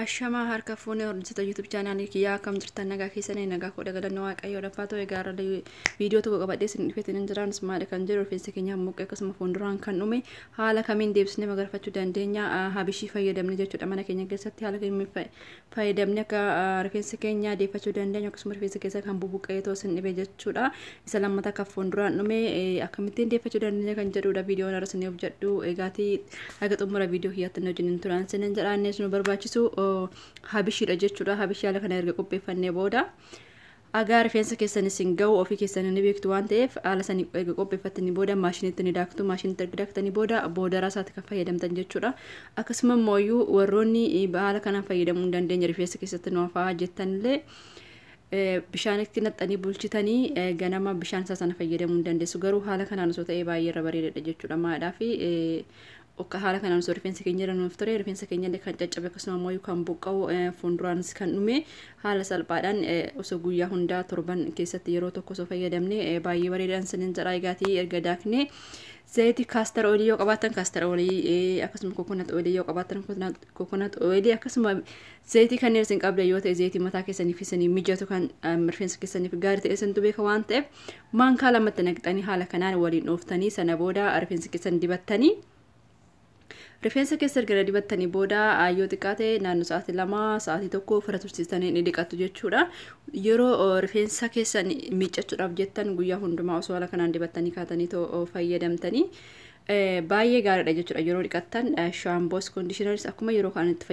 Ashama harka fuunee hordoftoota YouTube chaanaalii kiyyaa akkam jirtan nagaa keessanii nagaa koo dagalannoo waaqayyoo dhaffaa ta'e gaara viidiyoo tokko qabadhee isin dhufeetiin hin jiraan maali kan jedhu rifeensa keenya muqqee akkasuma fuulduraan kan dhume haala kamiin deebisnee magarfachuu dandeenya habishii fayyadamne jechuudha mana keenya keessatti haala kamiin fayyadamne akka rifeensa keenya deeffachuu dandeenya akkasuma rifeensa keessa kan bubuqqee too isin dhibe jechuudha isa lammata akka fuulduraan dhume akkamittiin deeffachuu dandeenya kan jedhudha viidiyoon irra isin hojjedhu eegaatii haga xumura viidiyoo kiyyaatti wajjin turaan isin jedhaanne isin barbaachisu habishiidha jechuudha habishii haala kana erga qopheeffannee booda agaa rifeensa keessan isin ga'u ofii keessan ni beektu waan ta'eef haala sanii erga qopheeffattanii booda maashiniitti ni daaktu maashiniitti erga daaktanii booda boodara isaatti kan fayyadamtan jechuudha akkasuma mooyyuu warroonni haala kanaan fayyadamuu hin dandeenye rifeensa keessatti nuufaa jettanillee bishaanitti naqxanii bulchitanii ganama bishaan isaa sana fayyadamuu hin dandeessu garuu haala kanaan osoo ta'ee baay'ee irra bareedaadha jechuudha maadhaa fi akka haala kanaan osoo rifeensa keenya irra nuuf ture rifeensa keenya illee kan caccabe akkasuma immoo kan buqqa'u fuulduraanis kan dhume haala salphaadhaan osoo guyyaa hundaa torban keessatti yeroo tokko osoo fayyadamne baay'ee bareedaan sinin jedhaa eegaatii erga daakne zayitii kaastar oilii yoo qabaatan kaastar oilii akkasuma kokonat oilii yoo qabaatan kokonat oilii akkasuma zayitii kanneen isin qabda yoo ta'e zayitii mataa keessaniif isin mijatu kan rifeensa keessaniif gaarii ta'e isintu beeka waan ta'eef maankaa lamatti naqxanii haala kanaan waliin dhooftanii sana booda rifeensa keessan dibattanii rifeensa keessa erga dibattanii booda yoo xiqqaate naannoo sa'aatii 2 sa'aatii 1 fira tursiistanii ni dhiqattu jechuudha yeroo rifeensa keessan miiccachuudhaaf jettan guyyaa hundumaa osoo haala kanaan dibattanii kaatanii fayyadamtanii baay'ee gaariidha jechuudha yeroo dhiqattan shaamboos koondishinaris akkuma yeroo kanatti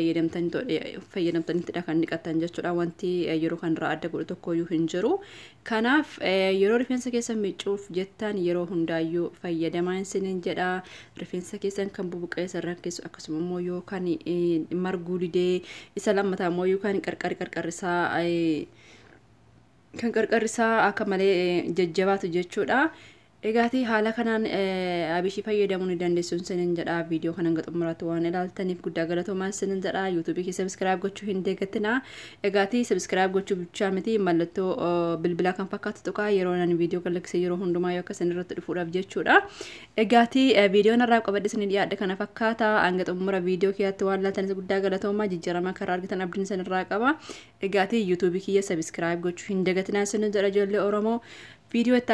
fayyadamtanittidha kan dhiqattan jechuudha wanti yeroo kanarraa adda godhu tokkoyyuu hin jiru kanaaf yeroo rifeensa keessan miiccuuf jettan yeroo hundaayyuu fayyadamaa isiniin jedha rifeensa keessan kan bubuqqee sarara keessu akkasuma immoo yoo kan marguu didee isa lammataa immoo yoo kan qarqarrisaa akka malee jajjabaatu jechuudha eegaatii haala kanaan habishii fayyadamuu ni dandeessuun sinin jedha viidiyoo kana hanga xumuraatti waan ilaaltaniif guddaa galatoomaa sinin jedha yuutuubii kee sabskiraayib gochuu hin deeggatina eegaatii sabskiraayib gochuu bichaa miti mallattoo bilbilaa kan fakkaatu tuqaa yeroo nan viidiyoo galaksee yeroo hundumaa yoo akka isin irratti dhufuudhaaf jechuudha eegaatii viidiyoon irraa qabadhe isin dhiyaadha kana fakkaata hanga xumura viidiyoo keeyaatti waan ilaaltanis guddaa galatoomaa jijjiirama karaa argitan abdiin isin irraa qaba eegaatii yuutuubii kiyya sabskiraayib gochuu hin deeggatina sinin jedha ijoollee Oromoo viidiyoo itti